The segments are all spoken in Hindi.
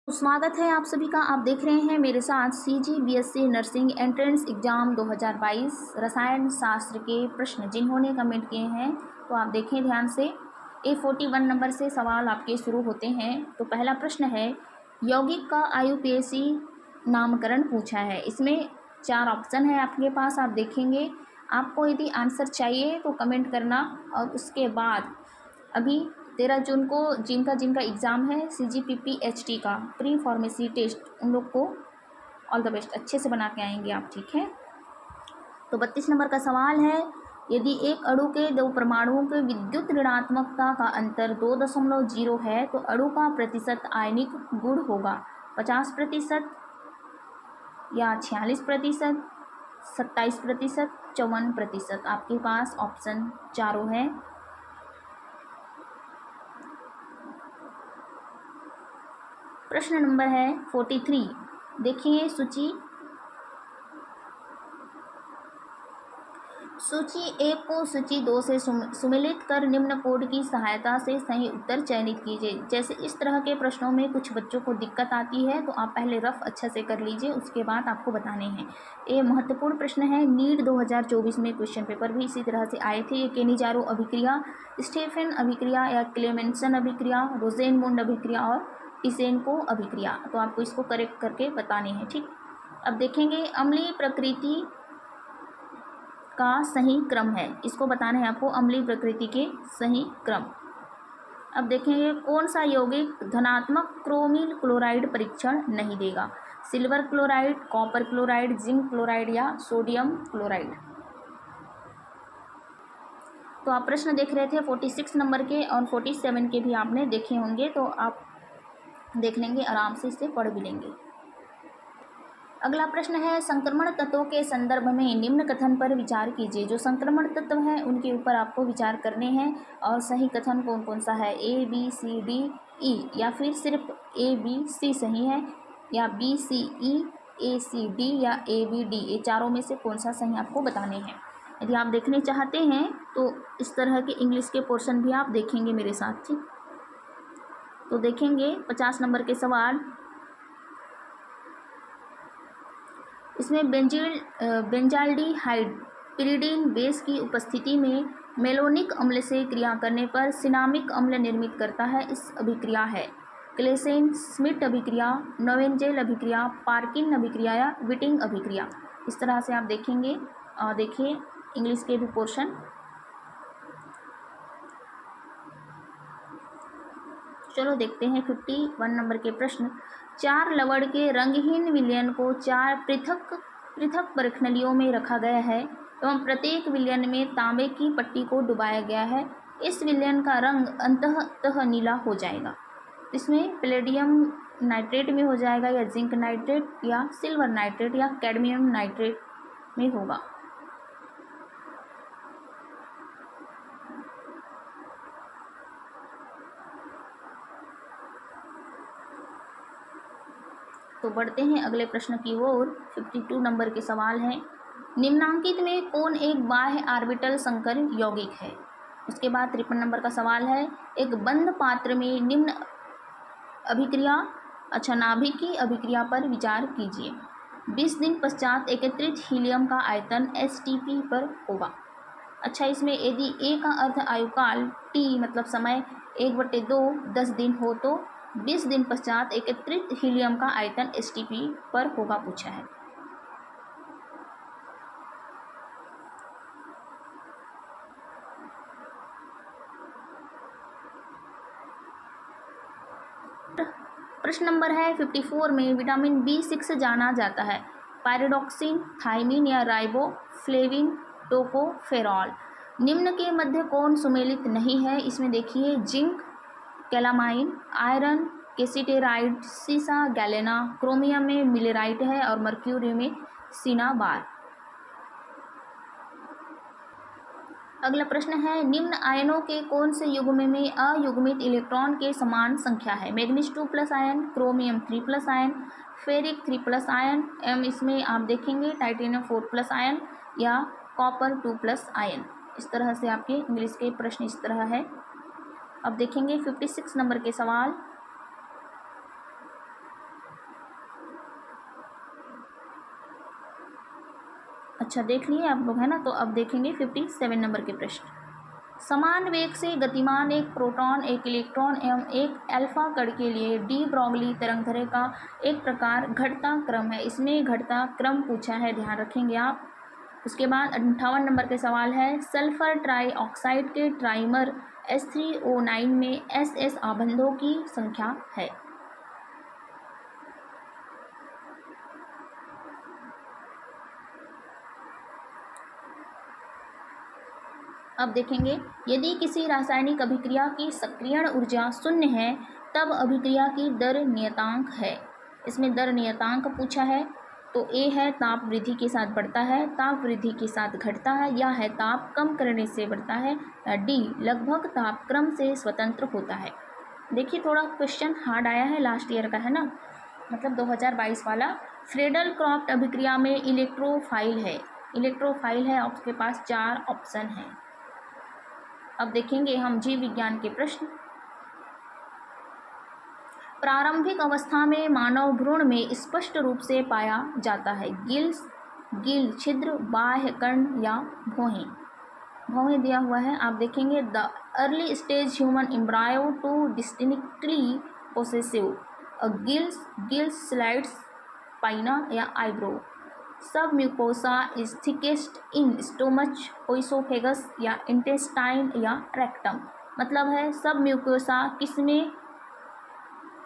स्वागत है आप सभी का। आप देख रहे हैं मेरे साथ CG BSc nursing entrance exam 2022 रसायन शास्त्र के प्रश्न। जिन्होंने कमेंट किए हैं तो आप देखें ध्यान से। A41 नंबर से सवाल आपके शुरू होते हैं। तो पहला प्रश्न है, यौगिक का IUPAC नामकरण पूछा है। इसमें 4 ऑप्शन है आपके पास, आप देखेंगे। आपको यदि आंसर चाहिए तो कमेंट करना। और उसके बाद अभी 13 जून को जिनका एग्ज़ाम है CGPPHT का प्री फार्मेसी टेस्ट, उन लोग को ऑल द बेस्ट, अच्छे से बना के आएंगे आप, ठीक है। तो 32 नंबर का सवाल है, यदि एक अणु के 2 परमाणुओं के विद्युत ऋणात्मकता का अंतर 2.0 है तो अणु का प्रतिशत आयनिक गुण होगा 50% या 46%, 27%, 54%। आपके पास ऑप्शन चारों है। प्रश्न नंबर है 43। देखिए सूची 1 को सूची 2 से सुमेलित कर निम्न कोड की सहायता से सही उत्तर चयनित कीजिए। जैसे इस तरह के प्रश्नों में कुछ बच्चों को दिक्कत आती है तो आप पहले रफ अच्छे से कर लीजिए, उसके बाद आपको बताने हैं। ये महत्वपूर्ण प्रश्न है। नीट 2024 में क्वेश्चन पेपर भी इसी तरह से आए थे। ये केनिजारो अभिक्रिया, स्टेफेन अभिक्रिया या क्लेमेंसन अभिक्रिया, रोसेनमुंड अभिक्रिया और टिसेनको अभिक्रिया। तो आपको इसको करेक्ट करके बताने हैं, ठीक। अब देखेंगे अम्लीय प्रकृति का सही क्रम है, इसको बताना है आपको, अम्लीय प्रकृति के सही क्रम। अब देखेंगे कौन सा यौगिक धनात्मक क्रोमिल क्लोराइड परीक्षण नहीं देगा, silver chloride, copper chloride, zinc chloride या सोडियम क्लोराइड। तो आप प्रश्न देख रहे थे 46 नंबर के और 47 के भी आपने देखे होंगे, तो आप देख लेंगे आराम से, इससे पढ़ भी लेंगे। अगला प्रश्न है, संक्रमण तत्वों के संदर्भ में निम्न कथन पर विचार कीजिए। जो संक्रमण तत्व हैं उनके ऊपर आपको विचार करने हैं और सही कथन कौन कौन सा है, ABCDE या फिर सिर्फ ABC सही है, या BCE, ACD या ABD, ये चारों में से कौन सा सही आपको बताने हैं। यदि आप देखने चाहते हैं तो इस तरह के इंग्लिश के पोर्शन भी आप देखेंगे मेरे साथ, ठीक। तो देखेंगे 50 नंबर के सवाल। इसमें बेंजाल्डिहाइड पिरिडीन बेस की उपस्थिति में मेलोनिक अम्ल से क्रिया करने पर सिनामिक अम्ल निर्मित करता है। इस अभिक्रिया है क्लेसेन स्मिट अभिक्रिया, नोवेंजेल अभिक्रिया, पार्किन अभिक्रिया या विटिंग अभिक्रिया। इस तरह से आप देखेंगे। देखिए इंग्लिश के भी पोर्शन। चलो देखते हैं 51 नंबर के प्रश्न। 4 लवण के रंगहीन विलयन को 4 पृथक पृथक परखनलियों में रखा गया है एवं प्रत्येक विलयन में तांबे की पट्टी को डुबाया गया है। इस विलयन का रंग अंततः नीला हो जाएगा। इसमें पैलेडियम नाइट्रेट में हो जाएगा या जिंक नाइट्रेट या सिल्वर नाइट्रेट या कैडमियम नाइट्रेट में होगा। तो बढ़ते हैं अगले प्रश्न की ओर। 52 नंबर के सवाल हैं, निम्नांकित में कौन एक बाह्य ऑर्बिटल संकर यौगिक है। उसके बाद 53 नंबर का सवाल है, एक बंद पात्र में निम्न अभिक्रिया नाभिकीय अभिक्रिया पर विचार कीजिए। 20 दिन पश्चात एकत्रित हीलियम का आयतन STP पर होगा। अच्छा, इसमें यदि A का अर्थ आयुकाल, T मतलब समय 1/2 10 दिन हो तो 20 दिन पश्चात एकत्रित हीलियम का आयतन STP पर होगा पूछा है। प्रश्न नंबर है 54 में विटामिन B6 जाना जाता है पायरिडॉक्सिन, थायमिन या राइबोफ्लेविन, टोकोफेरॉल। निम्न के मध्य कौन सुमेलित नहीं है। इसमें देखिए जिंक, कैलामाइन, आयरन, केसिटेराइड, सीसा, गैलेना, क्रोमियम में मिलेराइट है और मर्क्यूरी में सिनाबार। अगला प्रश्न है, निम्न आयनों के कौन से युग्म में अयुग्मित इलेक्ट्रॉन के समान संख्या है। Manganese 2+ ion, chromium 3+ ion, ferric 3+ ion, इसमें आप देखेंगे टाइटेनियम 4+ आयन या कॉपर 2+ आयन। इस तरह से आपके इंग्लिश के प्रश्न इस तरह है। अब देखेंगे 56 नंबर के सवाल। अच्छा देख लिए आप लोग, है ना। तो अब देखेंगे 57 नंबर के प्रश्न। समान वेग से गतिमान एक प्रोटॉन, एक इलेक्ट्रॉन एवं एक अल्फा कण के लिए डी ब्रोगली तरंगदैर्घ्य का एक प्रकार घटता क्रम है। इसमें घटता क्रम पूछा है, ध्यान रखेंगे आप। उसके बाद 58 नंबर के सवाल है, सल्फर ट्राईऑक्साइड के ट्राइमर H3O9 में SS आबंधों की संख्या है। अब देखेंगे, यदि किसी रासायनिक अभिक्रिया की सक्रियण ऊर्जा शून्य है तब अभिक्रिया की दर नियतांक है। इसमें दर नियतांक पूछा है। तो ए है ताप वृद्धि के साथ बढ़ता है, ताप वृद्धि के साथ घटता है, या है ताप कम करने से बढ़ता है, या डी लगभग ताप क्रम से स्वतंत्र होता है। देखिए थोड़ा क्वेश्चन हार्ड आया है, लास्ट ईयर का है ना, मतलब 2022 वाला। फ्रेडल क्रॉफ्ट अभिक्रिया में इलेक्ट्रोफाइल है, इलेक्ट्रोफाइल है, आपके पास 4 ऑप्शन हैं। अब देखेंगे हम जीव विज्ञान के प्रश्न। प्रारंभिक अवस्था में मानव भ्रूण में स्पष्ट रूप से पाया जाता है गिल्स, गिल छिद्र, बाह्य कर्ण या भौहें। भौहें दिया हुआ है, आप देखेंगे the early stage human embryo to distinctly possessive gills, gills slides, pinna या eyebrow. Submucosa is thickest in stomach, oesophagus या इंटेस्टाइन या रेक्टम। मतलब है सब म्यूकोसा किसमें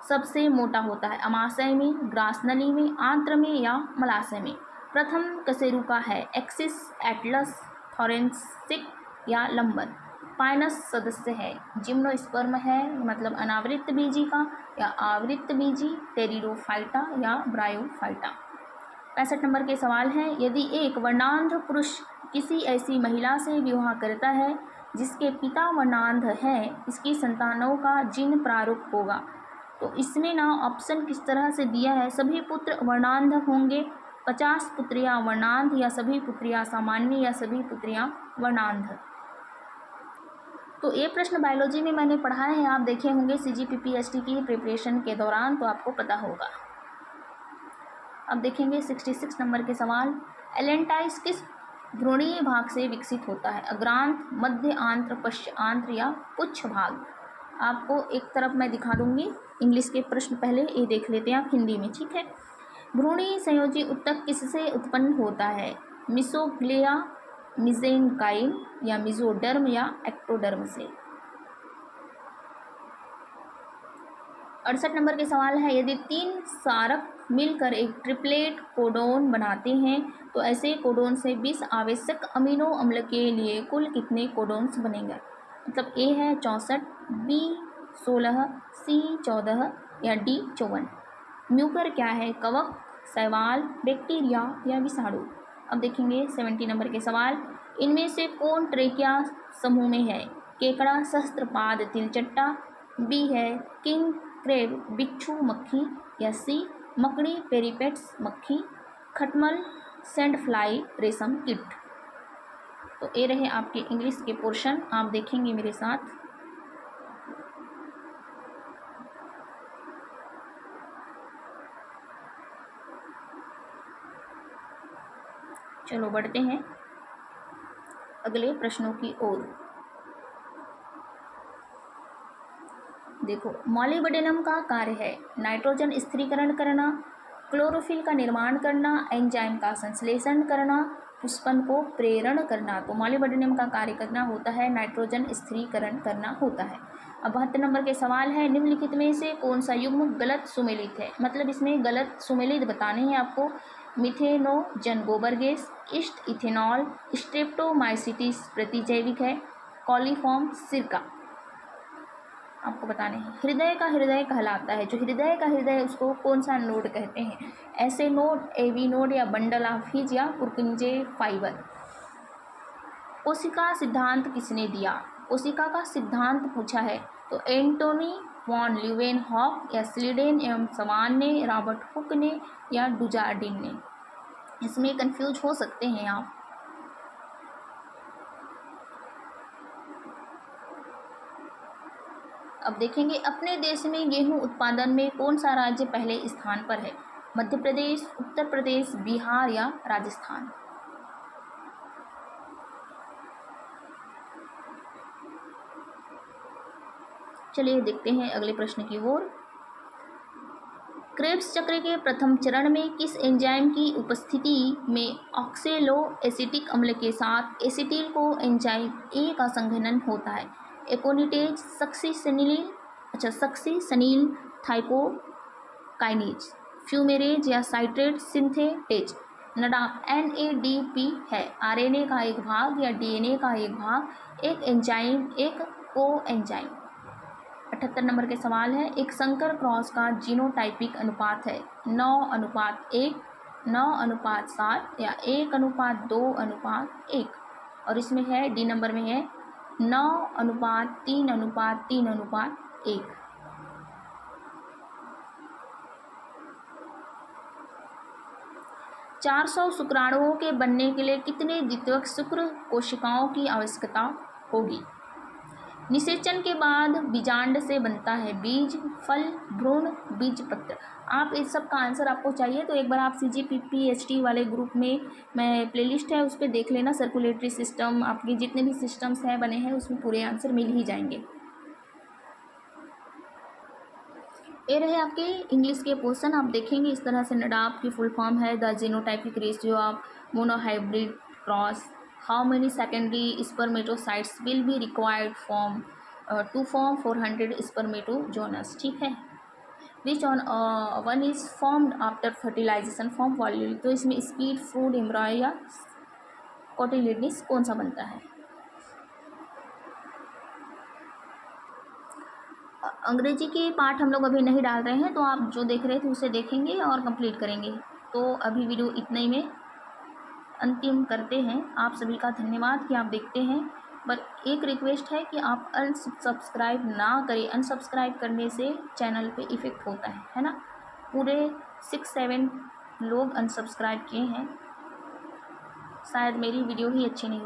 सबसे मोटा होता है, अमाशय में, ग्रासनली में, आंत्र में या मलाशय में। प्रथम कशेरुका है एक्सिस, एटलस, थोरेंसिक या लंबर। पाइनस सदस्य है, जिम्नोस्पर्म है, मतलब अनावृत बीजी का या आवृत बीजी, टेरिडोफाइटा या ब्रायोफाइटा। 65 नंबर के सवाल हैं, यदि एक वर्णांध पुरुष किसी ऐसी महिला से विवाह करता है जिसके पिता वर्णांध हैं, इसकी संतानों का जिन प्रारूप होगा। तो इसमें ना ऑप्शन किस तरह से दिया है, सभी पुत्र वर्णांध होंगे, 50 पुत्रियां वर्णांध, या सभी पुत्रियां सामान्य, या सभी पुत्रियां वर्णांध। तो ये प्रश्न बायोलॉजी में मैंने पढ़ाए हैं, आप देखे होंगे CGPPST की प्रिपरेशन के दौरान, तो आपको पता होगा। अब देखेंगे 66 नंबर के सवाल। एलेंटाइस किस भ्रूणीय भाग से विकसित होता है, अग्रांत, मध्य आंत्र, पश्च आंत्र या पुच्छ भाग। आपको एक तरफ मैं दिखा दूंगी, इंग्लिश के प्रश्न पहले ये देख लेते हैं आप हिंदी में, ठीक है। भ्रूणीय संयोजी ऊतक किससे उत्पन्न होता है, मिसोग्लिया, मिजेनकाइम या मिजोडर्म या एक्टोडर्म से। 68 नंबर के सवाल है, यदि 3 सारक मिलकर एक ट्रिपलेट कोडोन बनाते हैं तो ऐसे कोडोन से 20 आवश्यक अमीनो अम्ल के लिए कुल कितने कोडोन्स बनेंगे। मतलब ए है 64, बी 16, सी 14 या डी 54। म्यूकर क्या है, कवक, शैवाल, बैक्टीरिया या विषाणु। अब देखेंगे 70 नंबर के सवाल। इनमें से कौन ट्रेकिया समूह में है, केकड़ा, सहस्त्रपाद, तिलचट्टा, बी है किंग क्रेब, बिच्छू मक्खी, या सी मकड़ी, पेरीपेट्स मक्खी, खटमल, सैंड फ्लाई, रेशम कीट। तो ये रहे आपके इंग्लिश के पोर्शन, आप देखेंगे मेरे साथ। चलो बढ़ते हैं अगले प्रश्नों की ओर। देखो, मॉलिबेडेनम का कार्य है नाइट्रोजन स्थिरीकरण करना, क्लोरोफिल का निर्माण करना, एंजाइम का संश्लेषण करना, पुष्पन को प्रेरण करना। तो मॉलिबेडेनम का कार्य करना होता है नाइट्रोजन स्थिरीकरण करना होता है। अब 72 नंबर के सवाल है, निम्नलिखित में से कौन सा युग्म गलत सुमेलित है। मतलब इसमें गलत सुमेलित बताने हैं आपको। मिथेनोजन गोबर गैस, ईस्ट इथेनॉल, स्ट्रेप्टोमाइसिटिस प्रतिजैविक है, कॉलीफॉर्म सिरका। आपको बताने हैं। हृदय का हृदय कहलाता है, जो हृदय का हृदय उसको कौन सा नोड कहते हैं, ऐसे नोड, एवी नोड या बंडल ऑफ हिज या पुरकिंजे फाइबर। कोशिका सिद्धांत किसने दिया, कोशिका का सिद्धांत पूछा है तो एंटोनी वॉन ल्यूवेनहॉक या स्लीडेन एवं समान ने, रॉबर्ट हुक ने या डुजार्डिन ने। इसमें कंफ्यूज हो सकते हैं आप। अब देखेंगे, अपने देश में गेहूं उत्पादन में कौन सा राज्य पहले स्थान पर है, मध्य प्रदेश, उत्तर प्रदेश, बिहार या राजस्थान। चलिए देखते हैं अगले प्रश्न की ओर। क्रेब्स चक्र के प्रथम चरण में किस एंजाइम की उपस्थिति में ऑक्सैलोएसिटिक अम्ल के साथ एसिटिल को एंजाइम ए का संघनन होता है? एकोनिटेज, सक्सिसनील थाइकोकाइनेज, फ्यूमेरेज या साइट्रेट सिंथेटेज? नडाप NADP है। आरएनए का एक भाग या डीएनए का एक भाग, एक एंजाइम, एक कोएंजाइम। 78 नंबर के सवाल है, एक संकर क्रॉस का जीनोटाइपिक अनुपात है 9:1, 9:7 या 1:2:1? और इसमें है डी नंबर में है 9:3:3:1। 400 शुक्राणुओं के बनने के लिए कितने द्वितीयक शुक्र कोशिकाओं की आवश्यकता होगी? निषेचन के बाद बीजांड से बनता है बीज, फल, भ्रूण, बीजपत्र। आप इस सब का आंसर आपको चाहिए तो एक बार आप CGPPHT वाले ग्रुप में मैं प्लेलिस्ट है उस पर देख लेना। सर्कुलेटरी सिस्टम, आपके जितने भी सिस्टम्स हैं बने हैं उसमें पूरे आंसर मिल ही जाएंगे। ये रहे आपके इंग्लिश के पोर्शन। आप देखेंगे इस तरह से नडाप की फुल फॉर्म है the genotypic ratio of monohybrid cross. How many secondary spermatocytes will be required to form 400 spermatozoons? ठीक है। Which one is formed after fertilization from पॉल्यूल? तो इसमें स्पीड, फ्रूट, एम्ब्रॉय या कोटिलिडनिस कौन सा बनता है? अंग्रेजी के पाठ हम लोग अभी नहीं डाल रहे हैं, तो आप जो देख रहे थे उसे देखेंगे और कंप्लीट करेंगे। तो अभी वीडियो इतना ही में अंतिम करते हैं। आप सभी का धन्यवाद कि आप देखते हैं। पर एक रिक्वेस्ट है कि आप अनसब्सक्राइब ना करें। अनसब्सक्राइब करने से चैनल पे इफ़ेक्ट होता है ना। पूरे 6-7 लोग अनसब्सक्राइब किए हैं। शायद मेरी वीडियो ही अच्छी नहीं हो।